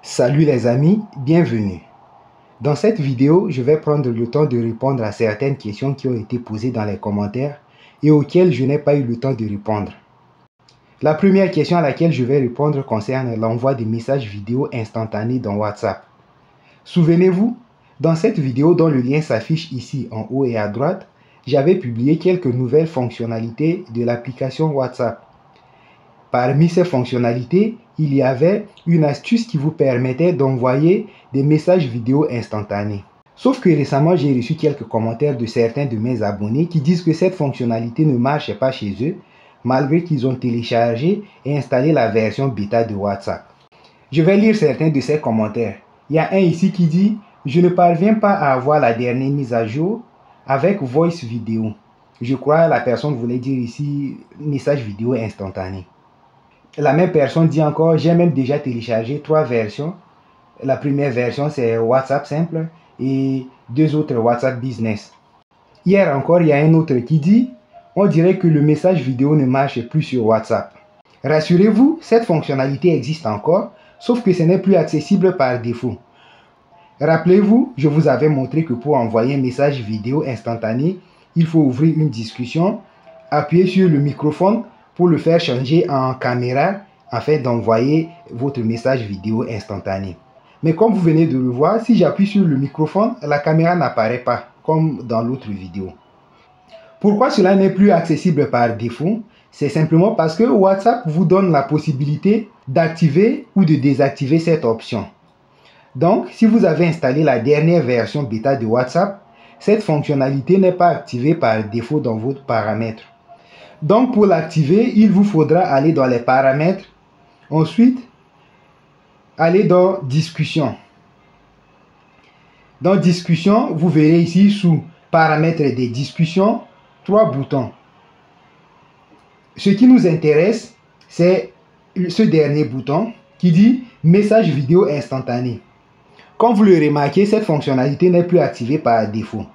Salut les amis, bienvenue. Dans cette vidéo, je vais prendre le temps de répondre à certaines questions qui ont été posées dans les commentaires et auxquelles je n'ai pas eu le temps de répondre. La première question à laquelle je vais répondre concerne l'envoi des messages vidéo instantanés dans WhatsApp. Souvenez-vous, dans cette vidéo dont le lien s'affiche ici en haut et à droite, j'avais publié quelques nouvelles fonctionnalités de l'application WhatsApp. Parmi ces fonctionnalités, il y avait une astuce qui vous permettait d'envoyer des messages vidéo instantanés. Sauf que récemment, j'ai reçu quelques commentaires de certains de mes abonnés qui disent que cette fonctionnalité ne marchait pas chez eux, malgré qu'ils ont téléchargé et installé la version bêta de WhatsApp. Je vais lire certains de ces commentaires. Il y a un ici qui dit « Je ne parviens pas à avoir la dernière mise à jour avec Voice Vidéo ». Je crois que la personne voulait dire ici « message vidéo instantané ». La même personne dit encore, j'ai même déjà téléchargé 3 versions. La première version, c'est WhatsApp simple et 2 autres WhatsApp business. Hier encore, il y a un autre qui dit, on dirait que le message vidéo ne marche plus sur WhatsApp. Rassurez-vous, cette fonctionnalité existe encore, sauf que ce n'est plus accessible par défaut. Rappelez-vous, je vous avais montré que pour envoyer un message vidéo instantané, il faut ouvrir une discussion, appuyer sur le microphone pour le faire changer en caméra afin d'envoyer votre message vidéo instantané. Mais comme vous venez de le voir, si j'appuie sur le microphone, la caméra n'apparaît pas comme dans l'autre vidéo. Pourquoi cela n'est plus accessible par défaut? C'est simplement parce que WhatsApp vous donne la possibilité d'activer ou de désactiver cette option. Donc, si vous avez installé la dernière version bêta de WhatsApp, cette fonctionnalité n'est pas activée par défaut dans votre paramètre. Donc, pour l'activer, il vous faudra aller dans les paramètres. Ensuite, aller dans Discussion. Dans Discussion, vous verrez ici sous Paramètres des discussions, 3 boutons. Ce qui nous intéresse, c'est ce dernier bouton qui dit Message vidéo instantané. Comme vous le remarquez, cette fonctionnalité n'est plus activée par défaut.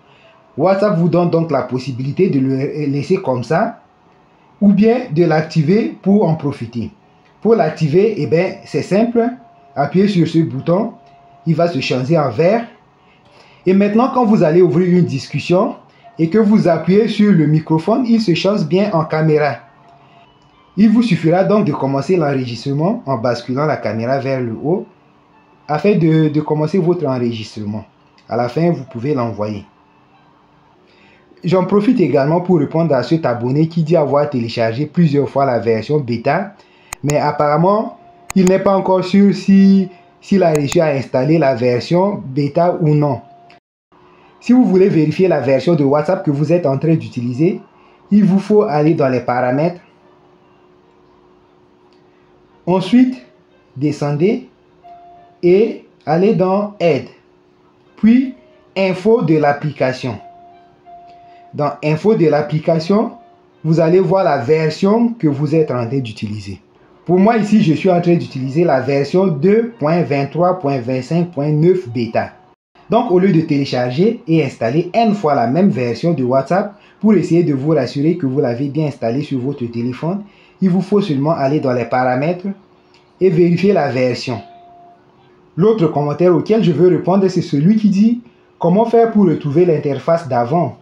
WhatsApp vous donne donc la possibilité de le laisser comme ça, ou bien de l'activer pour en profiter. Pour l'activer, eh bien, c'est simple. Appuyez sur ce bouton, il va se changer en vert. Et maintenant, quand vous allez ouvrir une discussion et que vous appuyez sur le microphone, il se change bien en caméra. Il vous suffira donc de commencer l'enregistrement en basculant la caméra vers le haut afin de commencer votre enregistrement. À la fin, vous pouvez l'envoyer. J'en profite également pour répondre à cet abonné qui dit avoir téléchargé plusieurs fois la version bêta, mais apparemment, il n'est pas encore sûr s'il a réussi à installer la version bêta ou non. Si vous voulez vérifier la version de WhatsApp que vous êtes en train d'utiliser, il vous faut aller dans les paramètres. Ensuite, descendez et allez dans Aide, puis Info de l'application. Dans Info de l'application, vous allez voir la version que vous êtes en train d'utiliser. Pour moi ici, je suis en train d'utiliser la version 2.23.25.9 bêta. Donc au lieu de télécharger et installer N fois la même version de WhatsApp, pour essayer de vous rassurer que vous l'avez bien installé sur votre téléphone, il vous faut seulement aller dans les paramètres et vérifier la version. L'autre commentaire auquel je veux répondre, c'est celui qui dit « Comment faire pour retrouver l'interface d'avant ?»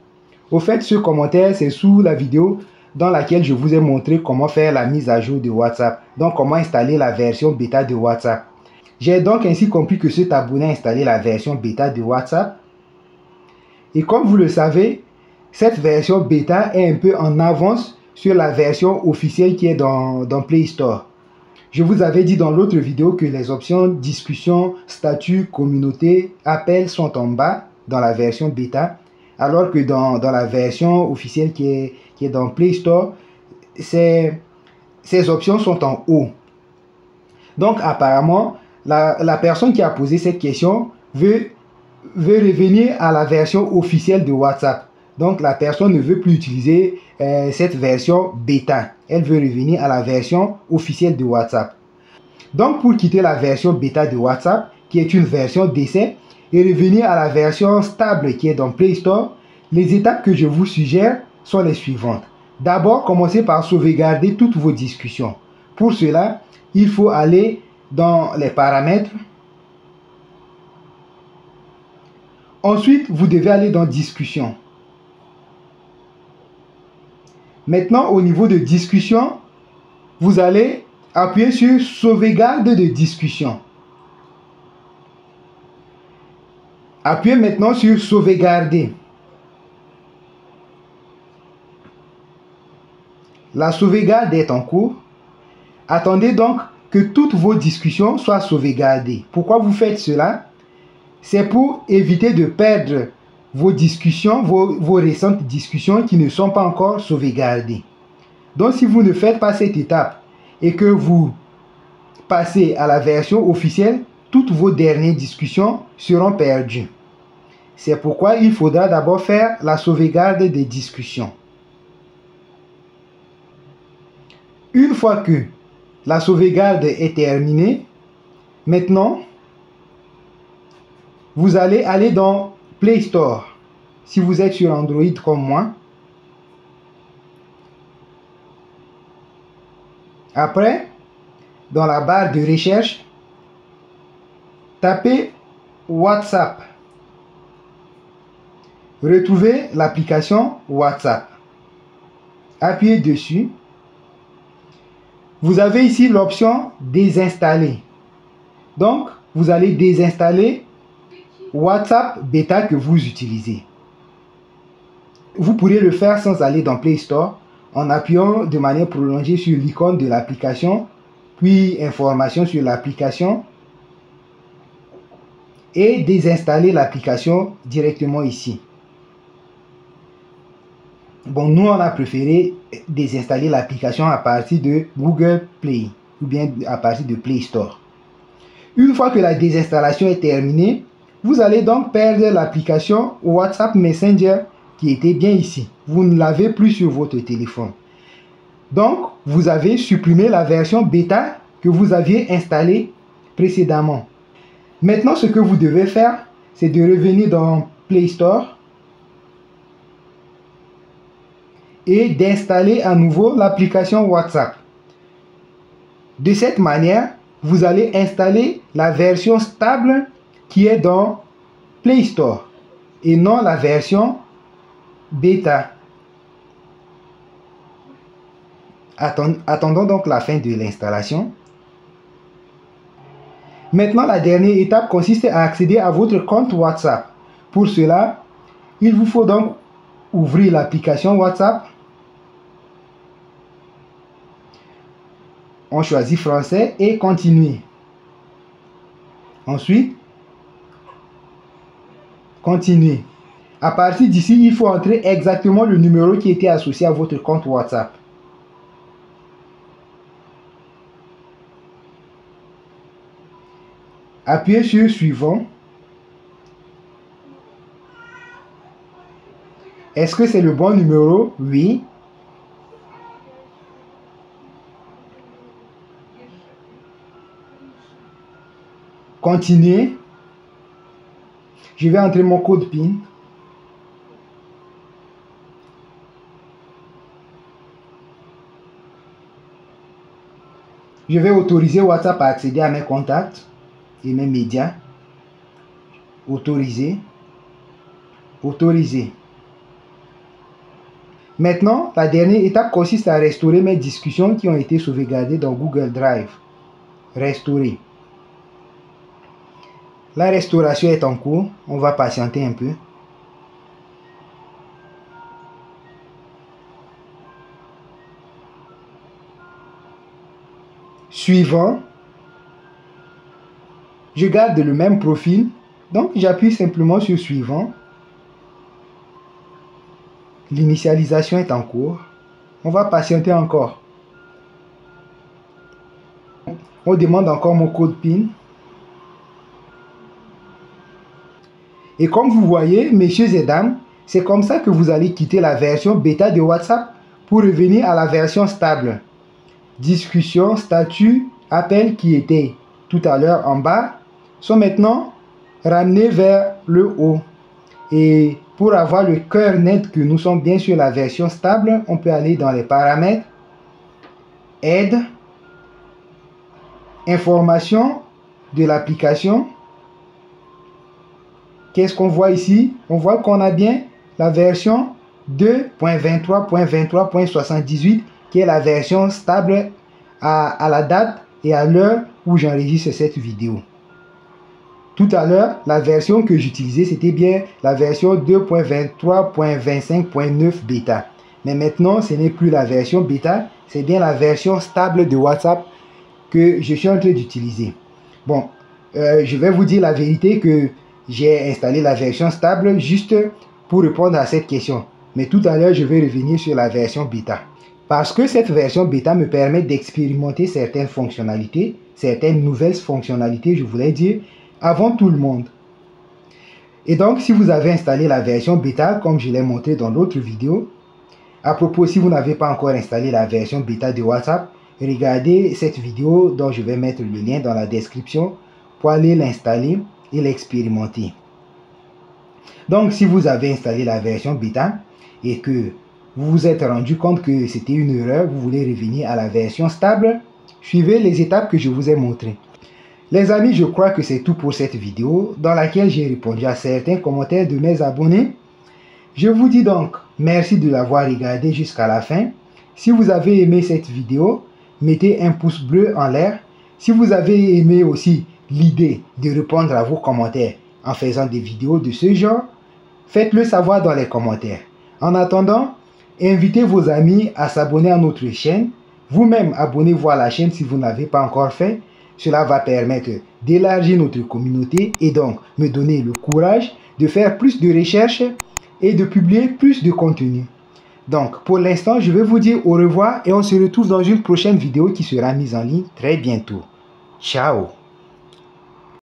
Au fait, ce commentaire, c'est sous la vidéo dans laquelle je vous ai montré comment faire la mise à jour de WhatsApp. Donc, comment installer la version bêta de WhatsApp. J'ai donc ainsi compris que cet abonné a installé la version bêta de WhatsApp. Et comme vous le savez, cette version bêta est un peu en avance sur la version officielle qui est dans Play Store. Je vous avais dit dans l'autre vidéo que les options discussion, statut, communauté, appel sont en bas dans la version bêta. Alors que dans la version officielle qui est dans Play Store, ces options sont en haut. Donc apparemment, la personne qui a posé cette question veut revenir à la version officielle de WhatsApp. Donc la personne ne veut plus utiliser cette version bêta. Elle veut revenir à la version officielle de WhatsApp. Donc pour quitter la version bêta de WhatsApp, qui est une version d'essai, et revenir à la version stable qui est dans Play Store, les étapes que je vous suggère sont les suivantes. D'abord, commencez par sauvegarder toutes vos discussions. Pour cela, il faut aller dans les paramètres, Ensuite, vous devez aller dans discussion. Maintenant, au niveau de discussion, vous allez appuyer sur sauvegarde de discussion. Appuyez maintenant sur sauvegarder. La sauvegarde est en cours. Attendez donc que toutes vos discussions soient sauvegardées. Pourquoi vous faites cela? C'est pour éviter de perdre vos discussions, vos récentes discussions qui ne sont pas encore sauvegardées. Donc si vous ne faites pas cette étape et que vous passez à la version officielle, toutes vos dernières discussions seront perdues. C'est pourquoi il faudra d'abord faire la sauvegarde des discussions. Une fois que la sauvegarde est terminée, maintenant, vous allez aller dans Play Store. Si vous êtes sur Android comme moi. Après, dans la barre de recherche, tapez WhatsApp. Retrouvez l'application WhatsApp. Appuyez dessus. Vous avez ici l'option désinstaller. Donc, vous allez désinstaller WhatsApp Beta que vous utilisez. Vous pourrez le faire sans aller dans Play Store en appuyant de manière prolongée sur l'icône de l'application, puis information sur l'application et désinstaller l'application directement ici. Bon, nous, on a préféré désinstaller l'application à partir de Google Play ou bien à partir de Play Store. Une fois que la désinstallation est terminée, vous allez donc perdre l'application WhatsApp Messenger qui était bien ici. Vous ne l'avez plus sur votre téléphone. Donc, vous avez supprimé la version bêta que vous aviez installée précédemment. Maintenant, ce que vous devez faire, c'est de revenir dans Play Store et d'installer à nouveau l'application WhatsApp. De cette manière, vous allez installer la version stable qui est dans Play Store et non la version bêta. Attendons donc la fin de l'installation. Maintenant, la dernière étape consiste à accéder à votre compte WhatsApp. Pour cela, il vous faut donc ouvrir l'application WhatsApp. On choisit français et continuer. Ensuite, continuer. À partir d'ici, il faut entrer exactement le numéro qui était associé à votre compte WhatsApp. Appuyez sur suivant. Est-ce que c'est le bon numéro? Oui. Continuer. Je vais entrer mon code PIN. Je vais autoriser WhatsApp à accéder à mes contacts et mes médias. Autoriser. Autoriser. Maintenant, la dernière étape consiste à restaurer mes discussions qui ont été sauvegardées dans Google Drive. Restaurer. La restauration est en cours. On va patienter un peu. Suivant. Je garde le même profil. Donc, j'appuie simplement sur suivant. L'initialisation est en cours. On va patienter encore. On demande encore mon code PIN. Et comme vous voyez, messieurs et dames, c'est comme ça que vous allez quitter la version bêta de WhatsApp pour revenir à la version stable. Discussion, statut, appel qui étaient tout à l'heure en bas sont maintenant ramenés vers le haut. Et pour avoir le cœur net que nous sommes bien sur la version stable, on peut aller dans les paramètres, aide, information de l'application, qu'est-ce qu'on voit ici? On voit qu'on a bien la version 2.23.23.78 qui est la version stable à la date et à l'heure où j'enregistre cette vidéo. Tout à l'heure, la version que j'utilisais, c'était bien la version 2.23.25.9 bêta. Mais maintenant, ce n'est plus la version bêta, c'est bien la version stable de WhatsApp que je suis en train d'utiliser. Bon, je vais vous dire la vérité que j'ai installé la version stable juste pour répondre à cette question. Mais tout à l'heure, je vais revenir sur la version bêta. Parce que cette version bêta me permet d'expérimenter certaines fonctionnalités, certaines nouvelles fonctionnalités, je voulais dire, avant tout le monde. Et donc, si vous avez installé la version bêta, comme je l'ai montré dans l'autre vidéo, à propos, si vous n'avez pas encore installé la version bêta de WhatsApp, regardez cette vidéo dont je vais mettre le lien dans la description pour aller l'installer et l'expérimenter. Donc, si vous avez installé la version bêta et que vous vous êtes rendu compte que c'était une erreur, vous voulez revenir à la version stable, suivez les étapes que je vous ai montrées. Les amis, je crois que c'est tout pour cette vidéo dans laquelle j'ai répondu à certains commentaires de mes abonnés. Je vous dis donc merci de l'avoir regardé jusqu'à la fin. Si vous avez aimé cette vidéo, mettez un pouce bleu en l'air. Si vous avez aimé aussi l'idée de répondre à vos commentaires en faisant des vidéos de ce genre, faites-le savoir dans les commentaires. En attendant, invitez vos amis à s'abonner à notre chaîne. Vous-même, abonnez-vous à la chaîne si vous n'avez pas encore fait. Cela va permettre d'élargir notre communauté et donc me donner le courage de faire plus de recherches et de publier plus de contenu. Donc, pour l'instant, je vais vous dire au revoir et on se retrouve dans une prochaine vidéo qui sera mise en ligne très bientôt. Ciao!